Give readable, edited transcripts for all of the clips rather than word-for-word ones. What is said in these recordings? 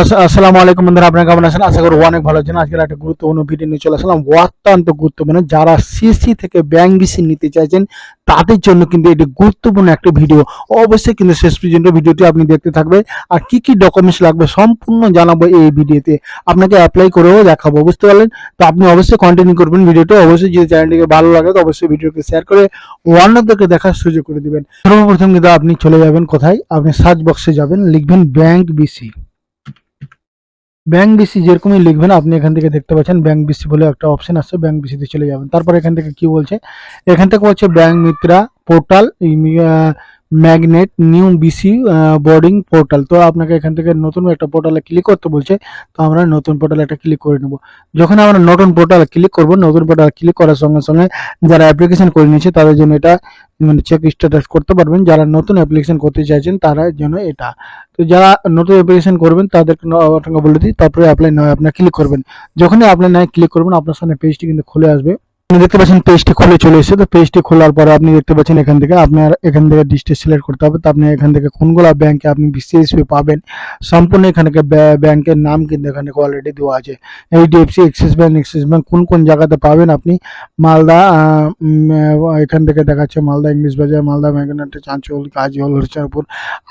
আসসালামু আলাইকুম বন্ধুরা, আপনারা কেমন আছেন? আশা করি অনেক ভালো আছেন। আজকের একটা গুরুত্বপূর্ণ ভিডিও নিয়ে চলে আসলাম, অত্যন্ত গুরুত্বপূর্ণ। যারা সিসি থেকে ব্যাংক বিসি নিতে চাইছেন তাদের জন্য কিন্তু এটি গুরুত্বপূর্ণ একটা ভিডিও। অবশ্যই কিন্তু শেষ পর্যন্ত ভিডিওটি আপনি দেখতে থাকবেন। আর কি কি ডকুমেন্টস লাগবে সম্পূর্ণ জানাবো এই ভিডিওতে। আপনাকে অ্যাপ্লাই করেও দেখাবো, বুঝতে পারলেন? তো আপনি অবশ্যই কন্টিনিউ করবেন ভিডিওটা। অবশ্যই যদি চ্যানেলটিকে ভালো লাগে তো অবশ্যই ভিডিওকে শেয়ার করে অন্যদেরকে দেখার সুযোগ করে দিবেন। সর্বপ্রথম কিন্তু আপনি চলে যাবেন কোথায়, আপনি সার্চ বক্সে যাবেন, লিখবেন ব্যাংক বিসি। ব্যাংক বিসি যেরকমই লিখবেন আপনি এখান থেকে দেখতে পাচ্ছেন ব্যাংক বিসি বলে একটা অপশন আসছে, ব্যাংক বিসিতে চলে যাবেন। তারপর এখান থেকে কি বলছে, এখান থেকে বলছে bank Mitra portal magnet new BC boarding portal. তো আপনাকে এখান থেকে নতুন একটা পোর্টালে ক্লিক করতে বলছে। তো আমরা নতুন পোর্টালে একটা ক্লিক করে নেব। যখন আমরা নতুন পোর্টালে ক্লিক করব, নতুন পোর্টালে ক্লিক করার সঙ্গে সঙ্গে যারা অ্যাপ্লিকেশন করে নিয়েছে তাদের জন্য এটা মানে চেক স্ট্যাটাস করতে পারবেন। যারা নতুন অ্যাপ্লিকেশন করতে চাইছেন তারা জন্য এটা। তো যারা নতুন অ্যাপ্লিকেশন করবেন তাদেরকে আপনাকে বলে দিই, তারপরে অ্যাপ্লাই নয় আপনার ক্লিক করবেন। যখনই অ্যাপ্লাই নয় ক্লিক করবেন আপনার সামনে পেজটি কিন্তু খুলে আসবে। আপনি দেখতে পাচ্ছেন পেজটি খুলে চলে এসেছে। তো পেজটি খোলার পরে আপনি দেখতে পাচ্ছেন এখান থেকে আপনার এখান থেকে ডিস্ট্রিক্ট সিলেক্ট করতে হবে। তো আপনি এখান থেকে কোনগুলো ব্যাংকে আপনি বিসিএসপি পাবেন সম্পূর্ণ এখানে ব্যাংকের নাম কিন্তু এখানে অলরেডি দেওয়া আছে। এইচডিএফসি, এক্সিস ব্যাংক কোন কোন জায়গাতে পাবেন আপনি। মালদা, এখান থেকে দেখাচ্ছে মালদা ইংলিশ বাজার, মালদা ম্যাগনেট, চাঁচল, কাজল, হরিচাঁদপুর।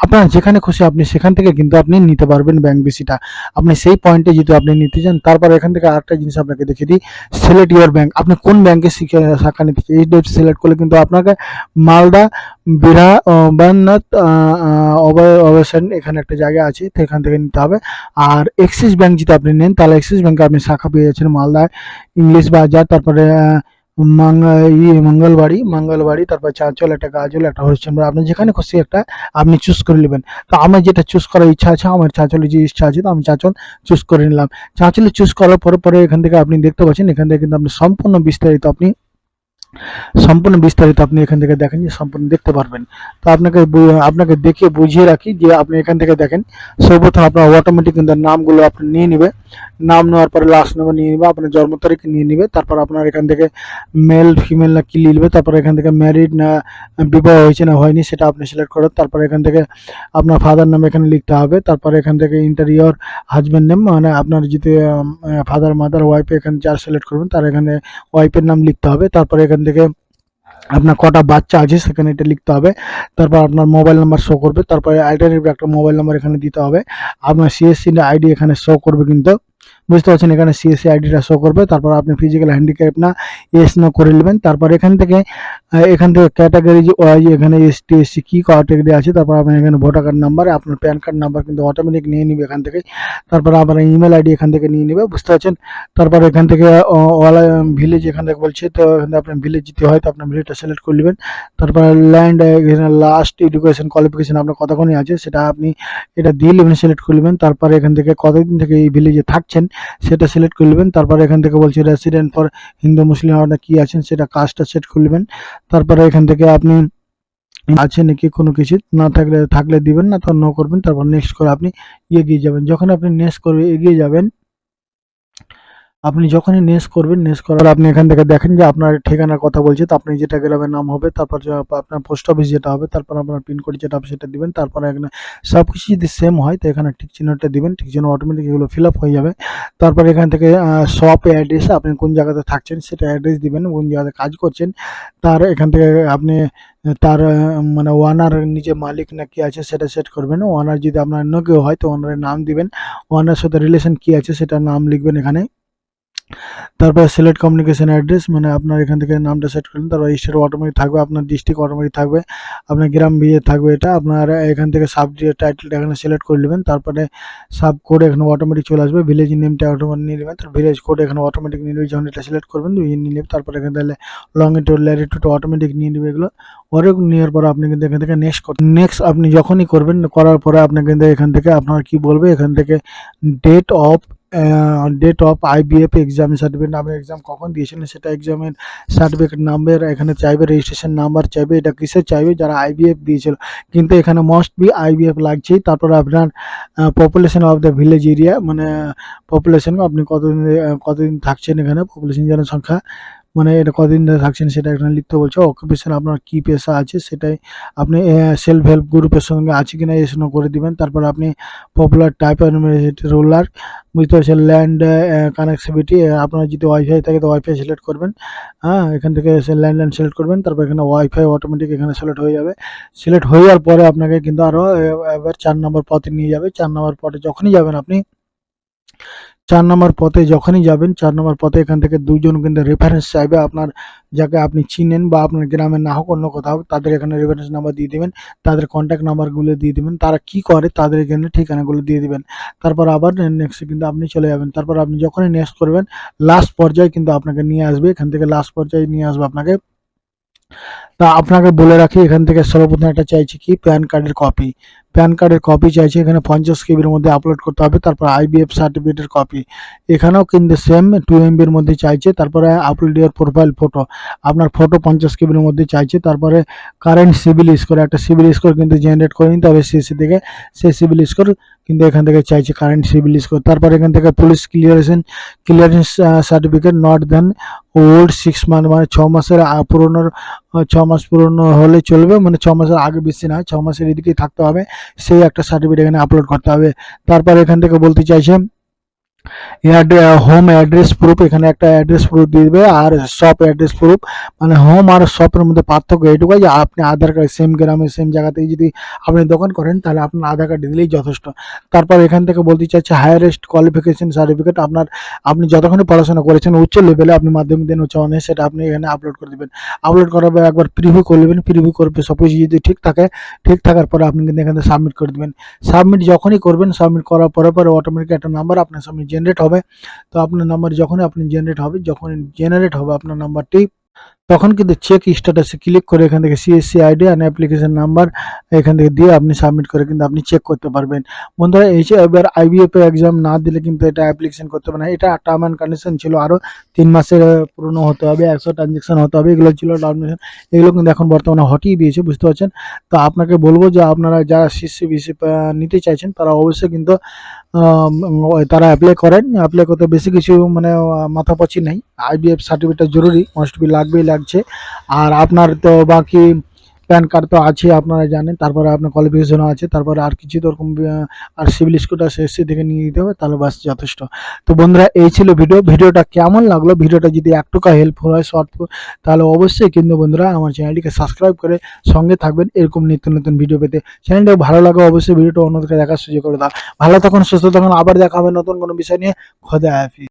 আপনার যেখানে খুশি আপনি সেখান থেকে কিন্তু আপনি নিতে পারবেন ব্যাংক বিসিটা। আপনি সেই পয়েন্টে যদি আপনি নিতে চান। তারপর এখান থেকে আরেকটা জিনিস আপনাকে দেখিয়ে দিই, সিলেক্ট ইউর ব্যাংক। আপনি কোন ব্যাংকে শাখা নিতে চান, এইচডিএফসি সিলেক্ট করলে কিন্তু আপনাকে মালদা বিরা বান্নাথ অবসান এখানে একটা জায়গা আছে, তো এখান থেকে নিতে হবে। আর এক্সিস ব্যাংক যদি আপনি নেন তাহলে এক্সিস ব্যাংকে আপনি শাখা পেয়ে যাচ্ছেন মালদায় ইংলিশ বাজার, তারপরে মঙ্গলবাড়ি, তারপর চাঁচল, একটা গাজল, একটা হরিশ্চন্দ্র। আপনি যেখানে খুশি একটা আপনি চুজ করে নেবেন। তো আমার যেটা চুজ করার ইচ্ছা আছে, আমার চাঁচলের যে ইচ্ছা আছে, তো আমি চাঁচল চুজ করে নিলাম। চাঁচলে চুজ করার পরে এখান থেকে আপনি দেখতে পাচ্ছেন এখান থেকে কিন্তু আপনি সম্পূর্ণ বিস্তারিত আপনি এখান থেকে দেখেন যে সম্পূর্ণ দেখতে পারবেন। তো আপনাকে দেখিয়ে বুঝিয়ে রাখি যে আপনি এখান থেকে দেখেন। সর্বপ্রথম আপনার অটোমেটিক কিন্তু নামগুলো আপনি নিয়ে নেবে। নাম নেওয়ার পরে লাস্ট নাম্বার নিয়ে নেবে, আপনার জন্ম তারিখ নিয়ে নেবে। তারপর আপনার এখান থেকে মেল ফিমেল না কি লিখবে। তারপর এখান থেকে ম্যারিড না বিবাহ হয়েছে না হয়নি সেটা আপনি সিলেক্ট করেন। তারপর এখান থেকে আপনার ফাদার নাম এখানে লিখতে হবে। তারপর এখান থেকে ইন্টারিয়র হাজব্যান্ড নেম, মানে আপনার যদি ফাদার মাদার ওয়াইফ এখানে যার সিলেক্ট করবেন তার এখানে ওয়াইফের নাম লিখতে হবে। তারপরে এখান থেকে আপনার কটা বাচ্চা আছে সেখানে এটা লিখতে হবে। তারপর আপনার মোবাইল নাম্বার শো করবে। তারপরে আইডেন্টিটি একটা মোবাইল নাম্বার এখানে দিতে হবে। আপনার সিএসসি আইডি এখানে শো করবে কিন্তু, বুঝতে পারছেন? এখানে সিএসসি আইডিটা শো করবে। তারপর আপনি ফিজিক্যাল হ্যান্ডিক্যাপ না এস না করে নেবেন। তারপর এখান থেকে ক্যাটাগরি এখানে এসটি এসসি কী ক্যাটাগরি আছে। তারপর আপনার এখানে ভোটার কার্ড নাম্বার, আপনার প্যান কার্ড নাম্বার কিন্তু অটোমেটিক নিয়ে নিবে এখান থেকে। তারপর আপনার ইমেল আইডি এখান থেকে নিয়ে নেবে, বুঝতে পারছেন? তারপর এখান থেকে ওয়ালা ভিলেজ এখান থেকে বলছে, তো এখানে আপনার ভিলেজ যেতে হয় তো আপনার ভিলেজটা সিলেক্ট করে নেবেন। তারপর ল্যান্ড এখানে লাস্ট এডুকেশন কোয়ালিফিকেশন আপনার কতক্ষণই আছে সেটা আপনি এটা দিয়ে নেবেন, সিলেক্ট করে নেবেন। তারপরে এখান থেকে কতদিন থেকে এই ভিলেজে থাকছেন সেটা সিলেক্ট করে নেবেন। তারপরে এখান থেকে বলছে রেসিডেন্ট ফর হিন্দু মুসলিম আপনার কী আছেন সেটা কাস্টটা সেট করে নেবেন। তারপরে এখান থেকে আপনি আছে নাকি কোনো কিছু না থাকলে দিবেন না, তো নো করবেন। তারপর নেক্সট করে আপনি এগিয়ে যাবেন। যখন আপনি নেক্সট করবে এগিয়ে যাবেন, আপনি যখনই নেক্সট করবেন, নেক্সট করার আপনি এখান থেকে দেখেন যে আপনার ঠিকানার কথা বলছে। তো আপনি যেটা গ্রামের নাম হবে, তারপর আপনার পোস্ট অফিস যেটা হবে, তারপর আপনার পিনকোড যেটা হবে সেটা দিবেন। তারপর এখানে সব কিছু যদি সেম হয় তো এখানে টিক চিহ্নটা দিবেন। টিক চিহ্ন অটোমেটিক এগুলো ফিল আপ হয়ে যাবে। তারপর এখান থেকে শপ অ্যাড্রেস আপনি কোন জায়গাতে থাকছেন সেটা অ্যাড্রেস দিবেন, কোন জায়গাতে কাজ করছেন। তার এখান থেকে আপনি তার মানে ওনার নিজে মালিক না কি আছে সেটা সেট করবেন। ওনার যদি আপনার অন্য কেউ হয় তো ওনারের নাম দিবেন। ওনার সাথে রিলেশন কি আছে সেটা নাম লিখবেন এখানে। তারপর সিলেক্ট কমিউনিকেশন অ্যাড্রেস, মানে আপনার এখান থেকে নামটা সেট করলেন। তারপর স্টেট অটোমেটিক থাকবে, আপনার ডিস্ট্রিক্ট অটোমেটিক থাকবে, আপনার গ্রাম বিয়ে থাকবে। এটা আপনার এখান থেকে সাব টাইটেলটা এখানে সিলেক্ট করে নেবেন। তারপরে সাব কোড এখানে অটোমেটিক চলে আসবে। ভিলেজ নেমটা অটোমেটিক নিয়ে নেবেন। তার ভিলেজ কোড এখানে অটোমেটিক নিয়ে নেবে, যখন এটা সিলেক্ট করবেন নিয়ে নেবে। তারপরে এখানে তাহলে লংটিটিউড ল্যাটিটিউড অটোমেটিক নিয়ে নেবে। এগুলো অনেক নেওয়ার পর আপনি কিন্তু এখান থেকে নেক্সট আপনি যখনই করবেন, করার পরে আপনি কিন্তু এখান থেকে আপনার কি বলবে, এখান থেকে date of IBF exam certificate, আপনি এক্সাম কখন দিয়েছিলেন সেটা এক্সামের সার্টিফিকেট নাম্বার এখানে চাইবে, রেজিস্ট্রেশন নাম্বার চাইবে। এটা কিসের চাইবে, যারা আইবিএফ দিয়েছিল, কিন্তু এখানে মাস্ট বি আইবিএফ লাগছেই। তারপরে আপনার population of the village area, মানে পপুলেশন আপনি কতদিন থাকছেন এখানে, পপুলেশন জনসংখ্যা, মানে এটা কতদিন ধরে থাকছেন সেটা এখানে লিখতে বলছে। অকুপেশন আপনার কী পেশা আছে সেটাই আপনি সেলফ হেল্প গ্রুপের সঙ্গে আছে কিনা এসনও করে দিবেন। তারপর আপনি পপুলার টাইপ রুলার, বুঝতে পারছেন, ল্যান্ড কানেক্টিভিটি, আপনার যদি ওয়াইফাই থাকে তো ওয়াইফাই সিলেক্ট করবেন। হ্যাঁ, এখান থেকে ল্যান্ডলাইন সিলেক্ট করবেন, তারপর এখানে ওয়াইফাই অটোমেটিক এখানে সিলেক্ট হয়ে যাবে। সিলেক্ট হয়ে যাওয়ার পরে আপনাকে কিন্তু আরও এবার 4 নম্বর পথে নিয়ে যাবে। 4 নম্বর পথে যখনই যাবেন আপনি, 4 নম্বর পথে যখনই যাবেন, 4 নম্বর পথে এখান থেকে 2 জন কিন্তু রেফারেন্স চাইবে আপনার, যাকে আপনি চিনেন বা আপনার গ্রামের না হোক অন্য কোথাও, তাদের এখানে রেফারেন্স নাম্বার দিয়ে দিবেন, তাদের কন্ট্যাক্ট নাম্বারগুলো দিয়ে দিবেন, তারা কি করে তাদের এখানে ঠিকানাগুলো দিয়ে দিবেন। তারপর আবার নেক্সটে কিন্তু আপনি চলে যাবেন। তারপর আপনি যখনই নেক্সট করবেন, লাস্ট পর্যায়ে কিন্তু আপনাকে নিয়ে আসবে, এখান থেকে লাস্ট পর্যায়ে নিয়ে আসবে আপনাকে। তা আপনাকে বলে রাখি, এখান থেকে সর্বপ্রথম একটা চাইছে কি প্যান কার্ডের কপি। প্যান কার্ডের কপি চাইছে, এখানে 50 কেবির মধ্যে আপলোড করতে হবে। তারপর আইবিএফ সার্টিফিকেটের কপি, এখানেও কিন্তু সেম 2 এমবির মধ্যে চাইছে। তারপরে আপলোড ইউর প্রোফাইল ফটো, আপনার ফটো 50 কেবির মধ্যে চাইছে। তারপরে কারেন্ট সিভিল স্কোর, একটা সিভিল স্কোর কিন্তু জেনারেট করে নিতে হবে সিএসসি থেকে, সেই সিভিল স্কোর কিন্তু এখান থেকে চাইছে, কারেন্ট সিভিল স্কোর। তারপর এখান থেকে police clearance certificate not then old 6 month, মানে 6 মাসের পুরনো, 6 মাস পুরনো হলে চলবে, মানে 6 মাসের আগে বেশি না, 6 মাসের এদিকেই থাকতে হবে, সেই একটা সার্টিফিকেট এখানে আপলোড করতে হবে। তারপর এখান থেকে বলতে চাইছে হোম অ্যাড্রেস প্রুফ, এখানে একটা অ্যাড্রেস প্রুফ দিয়ে দেবে, আর শপ অ্যাড্রেস প্রুফ, মানে হোম আর শপের মধ্যে পার্থক্য এইটুকুই যে আপনি আধার কার্ড সেম গ্রামে সেম জায়গাতেই যদি আপনি দোকান করেন তাহলে আপনার আধার কার্ড দিলেই যথেষ্ট। তারপর এখান থেকে বলতে চাচ্ছে হায়ারেস্ট কোয়ালিফিকেশন সার্টিফিকেট, আপনি যতক্ষণ পড়াশোনা করেছেন উচ্চ লেভেলে, আপনি মাধ্যমিক দেন উচ্চ মাধ্যমিক, সেটা আপনি এখানে আপলোড করে দেবেন। আপলোড করার পর একবার প্রিভিউ করে নেবেন, প্রিভিউ করবে সব কিছু যদি ঠিক থাকে, ঠিক থাকার পরে আপনি কিন্তু এখানে সাবমিট করে দেবেন। সাবমিট যখনই করবেন, সাবমিট করার পরে অটোমেটিক একটা নাম্বার আপনার সামনে জেনারেট হবে। তো আপনার নাম্বার যখনই যখন জেনারেট হবে আপনার নাম্বারটি, তখন কিন্তু চেক স্ট্যাটাসে ক্লিক করে এখান থেকে সিএসসি আইডি আর অ্যাপ্লিকেশন নাম্বার এখান থেকে দিয়ে আপনি সাবমিট করে কিন্তু আপনি চেক করতে পারবেন। বন্ধুরা, এই যে এবার আইবিএফ এক্সাম না দিলে কিন্তু এটা অ্যাপ্লিকেশন করতে পারে না। এটা টার্ম অ্যান্ড কন্ডিশন ছিল, আরও 3 মাসের পুরনো হতে হবে, 100 ট্রানজ্যাকশন হতে হবে, এগুলো ছিল টার্ম। এগুলো কিন্তু এখন বর্তমানে হটিয়ে দিয়েছে, বুঝতে পারছেন। তো আপনাকে বলবো যে আপনারা যারা সিসি বিসি নিতে চাইছেন তারা অবশ্যই কিন্তু তারা অ্যাপ্লাই করেন। অ্যাপ্লাই করতে বেশি কিছু মানে মাথাপাচি নেই, আইবিএফ সার্টিফিকেটটা জরুরি, মাস্ট বি লাগবেই লাগছে। আর আপনার তো বাকি প্যান কার্ড তো আছে আপনারা জানেন, তারপরে আপনার কোয়ালিফিকেশনও আছে, তারপরে আর কিছু তো ওরকম আর সিভিল স্কোরটা এসসি থেকে নিয়ে দিতে হবে, তাহলে বাস যথেষ্ট। তো বন্ধুরা, এই ছিল ভিডিওটা কেমন লাগলো, ভিডিওটা যদি একটুকু হেল্পফুল হয় শর্ট, তাহলে অবশ্যই কিন্তু বন্ধুরা আমার চ্যানেলটিকে সাবস্ক্রাইব করে সঙ্গে থাকবেন এরকম নিত্য নতুন ভিডিও পেতে। চ্যানেলটা ভালো লাগে অবশ্যই ভিডিওটা অন্যদেরকে দেখার সুযোগ করে দাও। ভালো থাকুন, সুস্থ থাকুন, আবার দেখা হবে নতুন কোনো বিষয় নিয়ে। খোদা হাফেজ।